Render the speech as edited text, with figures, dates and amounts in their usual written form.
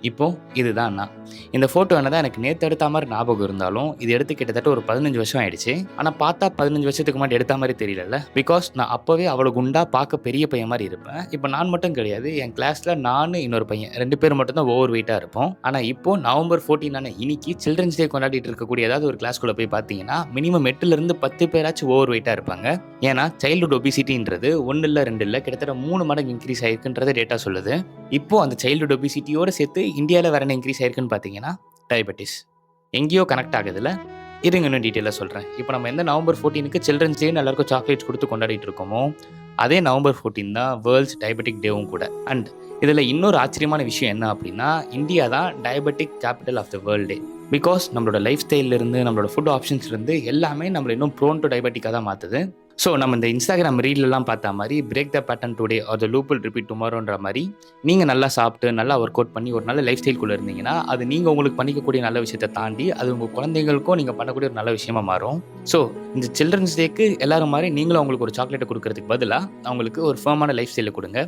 இப்போ இதுதான் நான். இந்த ஃபோட்டோ என்னதான் எனக்கு நேத்து எடுத்த மாரி ஞாபகம் இருந்தாலும், இது எடுத்து கிட்டத்தட்ட ஒரு 15 வருஷம் ஆயிடுச்சு. ஆனா பார்த்தா 15 வருஷத்துக்கு முன்னாடி எடுத்த மாரி தெரியலல்ல. பிகாஸ் நான் அப்பவே அவ்வளோ குண்டா பார்க்க பெரிய பையன் மாரி இருப்பேன். இப்ப நான் மட்டும் கிடையாது. என் கிளாஸ்ல நானு, இன்னொரு பையன் 2 பேர் மட்டும் தான் ஓவர் வெயிட்டா இருப்போம். ஆனா இப்போ நவம்பர் 14 இன்னைக்கு சில்ட்ரன்ஸ் டே கொண்டாடிட்டு இருக்கக்கூடிய ஏதாவது ஒரு கிளாஸ்க்குள்ள போய் பார்த்தீங்கன்னா, மினிமம் 8லிருந்து 10 பேராச்சும் ஓவர் வெயிட்டா இருப்பாங்க. ஏன்னா சைல்ட்ஹுட் ஒபிசிட்டின்றது 1 இல்ல 2 இல்ல கிட்டத்தட்ட 3 மடங்கு இன்கிரீஸ் ஆயிருக்குன்றது டேட்டா சொல்லுது. இப்போ அந்த சைல்ட்ஹுட் ஒபிசிட்டியோட சேர்த்து இந்தியால வேற என்ன இன்க்ரீஸ் ஆயிருக்குன்னு பார்த்தீங்கன்னா, டயபெட்டிஸ். எங்கேயோ கனெக்ட் ஆகுதுல்ல? இருங்க இன்னும் டீட்டெயிலா சொல்றேன். இப்போ நம்ம எந்த நவம்பர் 14க்கு சில்ட்ரன்ஸ் டேன்னு எல்லாருக்கும் சாக்லேட்ஸ் குடுத்து கொண்டாடிட்டு இருக்கோமோ, அதே நவம்பர் 14 தான் வேர்ல்ட்ஸ் டயபெட்டிக் டேவும் கூட. அண்ட் இதில இன்னொரு ஆச்சரியமான விஷயம் என்ன அப்படின்னா, இந்தியா தான் டயபெட்டிக் கேபிட்டல் ஆஃப் த வேர்ல்டே. பிகாஸ் நம்மளோட லைஃப் ஸ்டைல்ல இருந்து, நம்மளோட ஃபுட் ஆப்ஷன்ஸ்ல இருந்து எல்லாமே நம்மள இன்னும் ப்ரோன் டூ டயபெட்டிக்கா தான் மாத்துது. ஸோ நம்ம இந்த இன்ஸ்டாகிராம் ரீல்லலாம் பார்த்தா மாரி, break the pattern today or the loop will repeat டுமாரோன்ற மாரி, நீங்க நல்லா சாப்பிட்டு, நல்லா ஒர்க் அவுட் பண்ணி ஒரு நல்ல லைஃப் ஸ்டைல்குள்ள இருந்தீங்கன்னா, அது நீங்க உங்களுக்கு பண்ணிக்கக்கூடிய நல்ல விஷயத்த தாண்டி, அது உங்க குழந்தைகளுக்கும் நீங்க பண்ணக்கூடிய ஒரு நல்ல விஷயமா மாறும். ஸோ இந்த சில்ட்ரன்ஸ் டேக்கு எல்லாரும் மாரி நீங்களும் அவங்களுக்கு ஒரு சாக்லேட்ட குடுக்கறதுக்கு பதிலா, அவங்களுக்கு ஒரு ஃபர்மான லைஃப் ஸ்டைல குடுங்க.